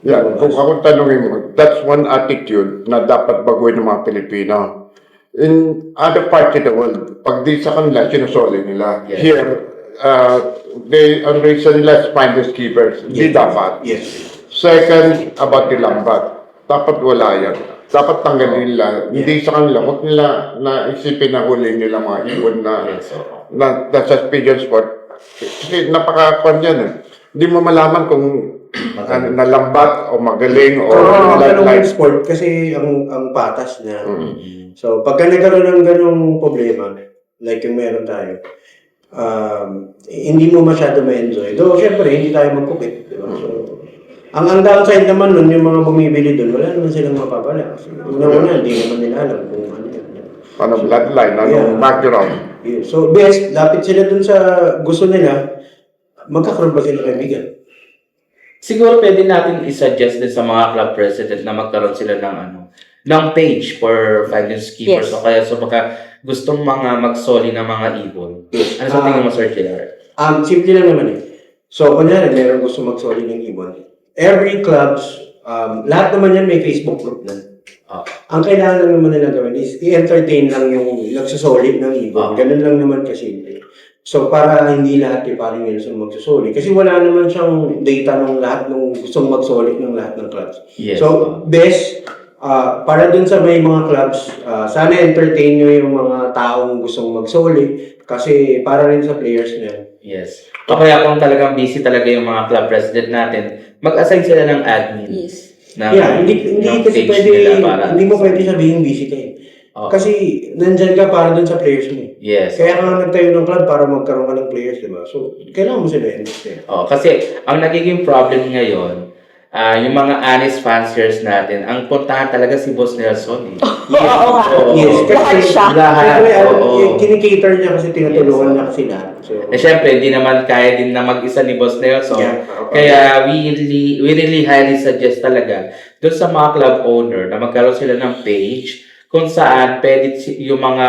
Yan, kung ako tanongin mo, that's one attitude na dapat baguhin ng mga Pilipino. In other parts of the world, pag di sa kanila, sinusoli nila. Yes. Here, ang reason nila is finders keepers. Hindi dapat. Yes. Second, about the lambat. Dapat wala yan. Dapat tanggalin nila. Hindi sa kanila. Huwag nila naisipin na huli nila mga ibon na suspicion spot. Kasi napaka-kwan yan eh. Hindi mo malaman kung nalambat o magaling o Ganun yung sport kasi ang patas niya. So, pagka nagkaroon ng ganung problema, like yung meron tayo, hindi mo masyado ma-enjoy. Though, syempre, hindi tayo magkupit. Diba? So, ang downside naman nun, yung mga bumibili dun, wala naman silang mapapala. So, una-una, hindi naman nila alam kung ano yun. ano bloodline, background. Yeah. So, best, lapit sila dun sa gusto nila, magkakaroon ba sila kaibigan? Siguro pwede natin i-suggest din sa mga club president na magkaroon sila ng page for finders keepers o kaya sa baka gustong mga magsoli ng mga ibon. Ano sa tingin mo, Sir JR? Simple lang naman eh. So, kunyari, meron gusto magsoli ng ibon. Every clubs, lahat naman yan may Facebook group na. Ang kailangan lang naman nila gawin is i-entertain lang yung nagsasolid ng ibon. Ganun lang naman kasimple. So, para hindi lahat parang Wilson magsusoli. Kasi wala naman siyang data ng lahat ng gustong magsolid ng lahat ng clubs. Yes. So, best, para dun sa may mga clubs, sana entertain nyo yung mga taong gustong magsoli. Kasi para rin sa players na. Yes. O kaya kung talagang busy talaga yung mga club president natin, mag-assign sila ng admin. Yes. Hindi kasi pwede, hindi mo pwede sabihin busy ka eh. Kasi nandyan ka para dun sa players mo. Yes. Kaya ka nagtayo ng club para magkaroon ka ng players, diba? So, kailangan mo sila understand. Kasi ang nagiging problem ngayon, yung mga honest fanciers natin, ang puntahan talaga si Boss Nelson. Yes, Lahat kasi siya. kinikater niya kasi tinutulungan niya kasi lahat. So, Siyempre, hindi naman kaya din na mag-isa ni Boss Nelson. Kaya we really highly suggest talaga doon sa mga club owner na magkaroon sila ng page kung saan pwede yung mga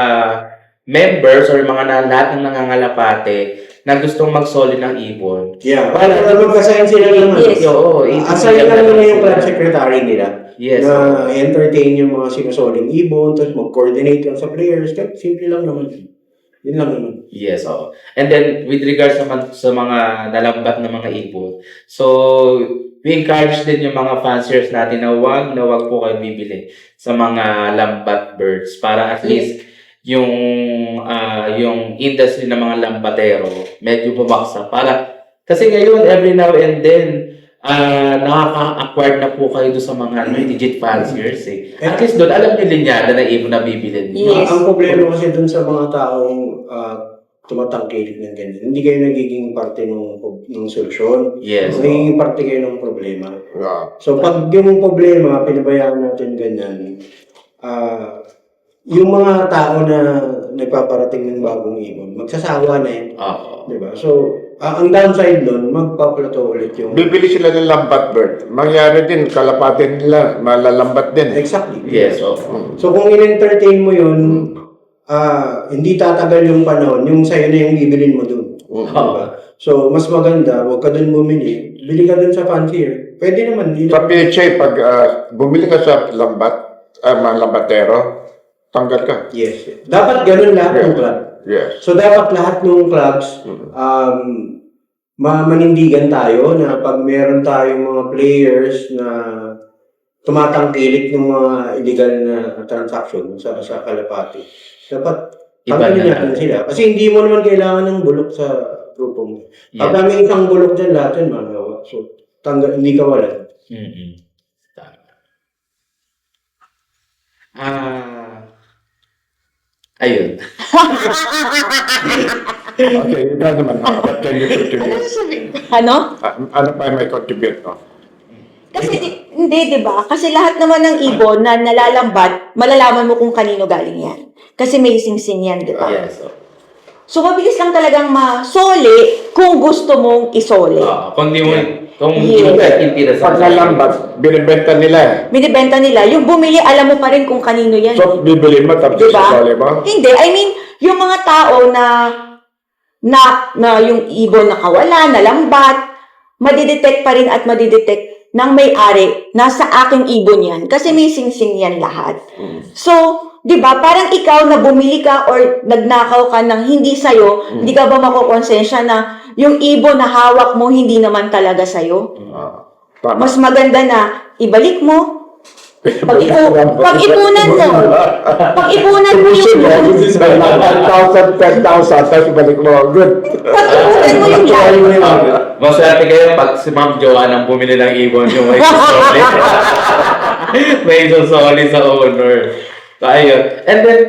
members or yung mga lahat ng nangangalapate na gustong magsoli ng ibon. para magkasayan sila ng Yes. assign lang nila yung club secretary nila. Yes. Na entertain yung mga sinusoling ibon, tapos mag-coordinate lang sa players. Simple lang naman. Yun lang naman. Yes, oo. And then, with regards naman sa mga nalambat na mga ibon, so, we encourage din yung mga fanciers natin na wag po kayo bibili sa mga lambat birds para at least yung industry ng mga lambatero medyo bumagsak. Kasi ngayon, every now and then, nakaka-acquire na po kayo doon sa mga legit fanciers eh. At least doon, alam nyo linyada na ibon na bibili niyo. Yes. Ang problema kasi dun sa mga taong tumatangkilik ng ganyan, hindi kayo nagiging parte ng solusyon. Yes. Nagiging parte kayo ng problema. Yeah. So, pag yung problema, pinabayaan natin ganyan, yung mga tao na nagpaparating ng bagong ibon, magsasawa na yun. Diba? So, ang downside nun, magpaplato ulit yung... Bibili sila ng lambat bird. Mangyari din, kalapatin nila, malalambat din. Exactly. Yes, So, kung in-entertain mo yun, hindi tatagal yung panahon, yung sa'yo na yung bibilin mo dun. Diba? So, mas maganda, huwag ka dun bumili, bili ka dun sa fancier. Pwede naman. Sa PHA, pag bumili ka sa mga lambatero, tanggal ka. Yes. Dapat ganun lahat ng club. Yes. So, dapat lahat ng clubs, manindigan tayo na pag meron tayong mga players na tumatangkilik ng mga illegal na transaction sa kalapati, dapat tanggalin natin sila. Kasi hindi mo naman kailangan ng bulok sa grupo mo. Pag may isang bulok dyan, lahat yan magawa. So, hindi ka wala. Ayun. Okay, ikaw naman. What can you contribute? Ano? Ano pa may contribute, no? Kasi hindi, di ba? Kasi lahat naman ng ibon na nalalambat, malalaman mo kung kanino galing yan. Kasi may singsing yan, di ba? Yes. So, mabilis lang talagang masoli kung gusto mong isoli. Kung di mo, Pag nalambat, binibenta nila eh. Binibenta nila. Yung bumili, alam mo pa rin kung kanino yan. So, bibili mo, tapos Diba? sasali mo? Hindi. I mean, yung mga tao na yung ibon nakawala, nalambat, madidetect pa rin at madidetect ng may-ari, nasa aking ibon yan. Kasi may sing-sing yan lahat. So, di ba, parang ikaw na bumili ka or nagnakaw ka ng hindi sa'yo, hindi ka ba makukonsensya na yung ibon na hawak mo, hindi naman talaga sa'yo? Tama. Mas maganda na ibalik mo, pag-ipunan mo yung 1,000, 10,000, tapos balik mo. Good. pag-ipunan mo yung yan. Maswerte kayo pag si Ma'am Joanne ang bumili ng ibon yung may susoli. May susoli sa owner. So, ayun. And then,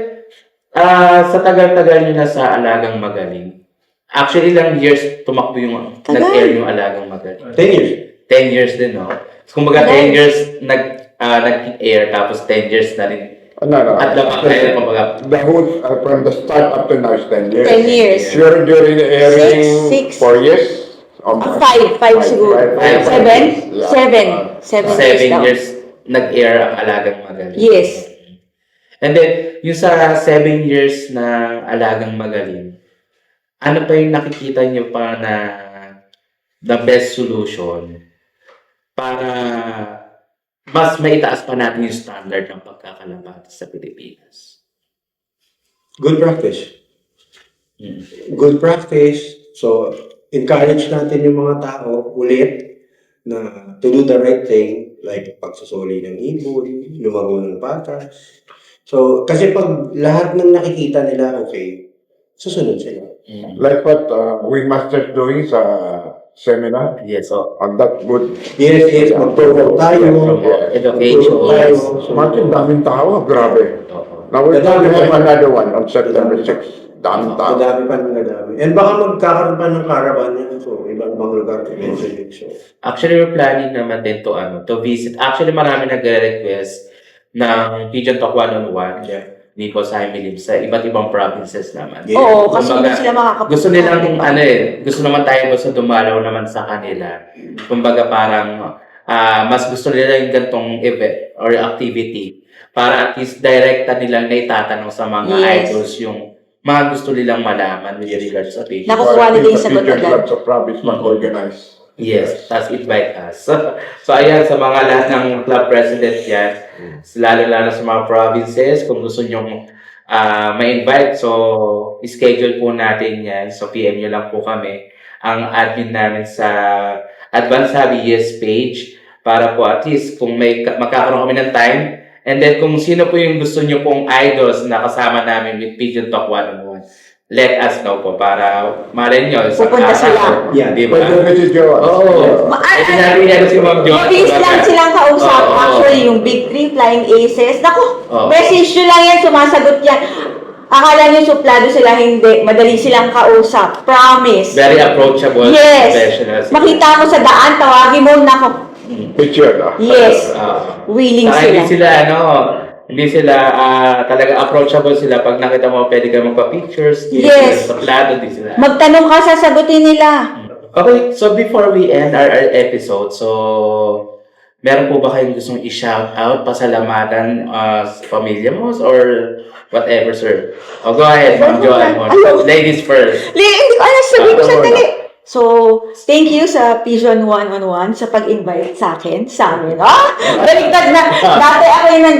sa tagal-tagal nyo na sa Alagang Magaling, actually, ilang years tumakbo yung nag-air yung Alagang Magaling? 10 years. 10 years din, no? So, kumbaga 10 years nag-air, tapos 10 years na rin. At dapat kayo, kumbaga, The whole, from the start up to now is 10 years. 10 years. Sure, during the airing, Six. 4 years? Five siguro. Five. 7? Yeah. 7. 7 7 years years nag-air ang Alagang Magaling. Yes. And then, yung sa 7 years na Alagang Magaling, ano pa yung nakikita nyo pa na the best solution para mas maitaas pa natin yung standard ng pagkakalapati sa Pilipinas? Good practice. Hmm. Good practice. So, encourage natin yung mga tao ulit na to do the right thing, like pagsusoli ng ibon, lumaro ng patas. So, kasi pag lahat ng nakikita nila okay, susunod sila. Like what Wingmaster's doing sa seminar. Yes, so, And that would, Yes, mag-promote tayo. education. Mag-promote tayo. so, Martin, daming tao, grabe. Oo. Now we're Madami going to have pa. another one on September 6. Daming tao. Madami pa ng madami. And baka magkakaroon pa ng caravan yan. So, ibang lugar eventually. So, Actually, we're planning naman din to visit. Actually, marami nagre-request ng Pigeon Talk 1-on-1 yeah. ni Boss Jaime Lim sa iba't ibang provinces naman. Yeah. Oo, kasi Kumbaga, hindi sila makakapunta. Gusto nilang gusto naman tayo gusto dumalaw naman sa kanila. Kumbaga parang mas gusto nila yung gantong event or activity para at least direkta nilang naitatanong sa mga Yes. idols yung mga gusto nilang malaman with regards sa Pigeon. Nakukuha nila yung sagot Future agad. clubs of province mag-organize. Yes, tas invite us. So ayan, sa mga lahat ng club president yan, lalo-lalo sa mga provinces, kung gusto nyong ma-invite, so schedule po natin yan. So PM nyo lang po kami, ang admin namin sa Advanced Hobby Yes page, para po at least kung magkakaroon kami ng time, and then kung sino po yung gusto nyo pong idols na kasama namin with Pigeon Talk 1-on-1, let us know po para malay nyo. Pupunta sila. Yeah. Di ba? Pwede si Joe. Oo. Pwede natin yan si Ma'am Jo. Mabilis lang silang kausap. Oo. Actually, yung Big Three, Flying Aces. Naku, Oo. message nyo lang yan, sumasagot yan. Akala nyo suplado sila, hindi. Madali silang kausap. Promise. Very approachable, Yes. professional. Makita mo sa daan, tawagin mo, naku. Picture na. Yes. Willing Saka hindi sila. hindi sila talaga approachable sila pag nakita mo pwede ka magpa-pictures, hindi Yes. sila suplado, hindi sila. Magtanong ka, sasagutin nila. Okay, so before we end our episode, so meron po ba kayong gustong i-shout out, pasalamatan sa pamilya mo or whatever, sir? Oh, go ahead, Ma'am Joanne. Ayaw. Ladies first. Hindi ko alam, sabihin ko Ah, sandali. So, thank you sa Pigeon 1-on-1 sa pag-invite sa akin, sa amin. Baliktad na. Dati ako yung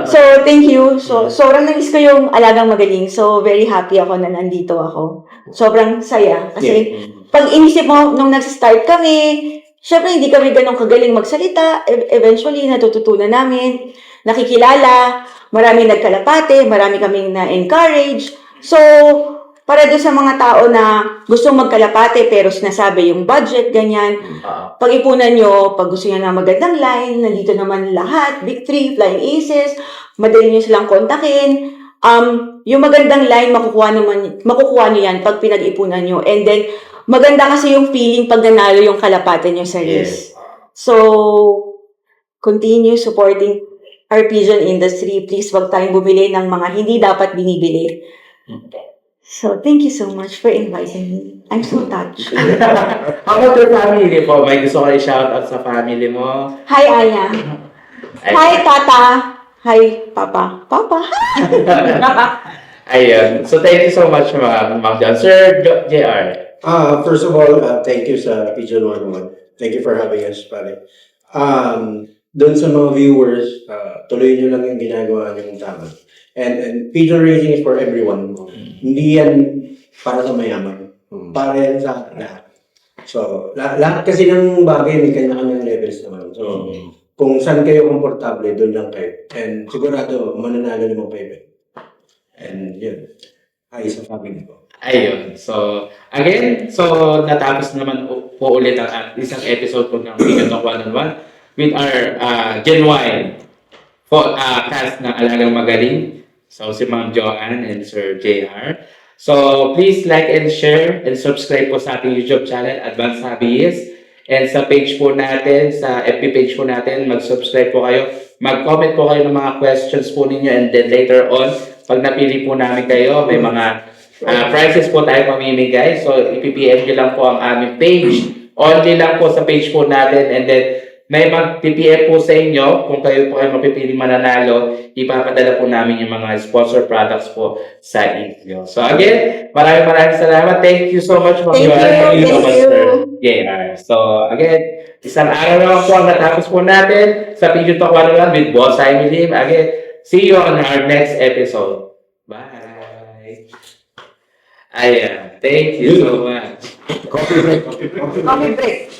So, thank you. So, sobrang nangis ko yung Alagang Magaling. So, very happy ako na nandito ako. Sobrang saya. Kasi, pag inisip mo, nung nag-start kami, syempre, hindi kami ganun kagaling magsalita. Eventually, natututunan namin, nakikilala, marami nagkalapate, marami kaming na-encourage. So, para doon sa mga tao na gustong magkalapate pero sinasabi yung budget, ganyan, pag-ipunan nyo, pag gusto nyo na magandang line, nandito naman lahat, Big Three, Flying Aces, madali nyo silang kontakin. Yung magandang line, makukuha nyo yan pag pinag-ipunan nyo. And then, maganda kasi yung feeling pag nanalo yung kalapate nyo sa race. So, continue supporting our pigeon industry. Please, wag tayong bumili ng mga hindi dapat binibili. So, thank you so much for inviting me. I'm so touched. How about your family po? May gusto ko i-shout out sa family mo? Hi, Aya. Hi, Tata. Hi, Papa. Papa. Ayun. So, thank you so much, Ma'am John. Sir JR. First of all, thank you sa Pigeon 101. Thank you for having us, pare. doon sa mga viewers, tuloy nyo lang yung ginagawa nyo tama. And pigeon raising is for everyone. Hindi yan para sa mayaman. Para yan sa lahat. So, lahat kasi ng bagay may kanya-kanyang levels naman. So, kung saan kayo komportable, doon lang kayo. And sigurado, mananalo naman kayo. And yun, ayos sa family ko. Ayun. So, again, natapos naman po ulit ang isang episode po ng Pigeon Talk 1-on-1 with our genuine cast ng Alagang Magaling. So, si Ma'am Joanne and Sir JR. So, please like and share and subscribe po sa ating YouTube channel, Advanced Hobbyist. And sa page po natin, sa FB page po natin, mag-subscribe po kayo. Mag-comment po kayo ng mga questions po ninyo. And then later on, pag napili po namin kayo, may mga prizes po tayo mamimigay. So, ipipm nyo lang po ang aming page. Only lang po sa page po natin. And then, may mag-PPM po sa inyo. Kung kayo po ay mapipili mananalo, ipapadala po namin yung mga sponsor products po sa inyo. So again, maraming salamat. Thank you so much, Ma'am Joanne. Thank you. Yeah. So again, isang araw naman po ang natapos po natin sa Pigeon Talk 1-on-1 with Boss Jaime Lim. Again, see you on our next episode. Bye! Ayan. Thank you so much. Coffee break. Coffee break.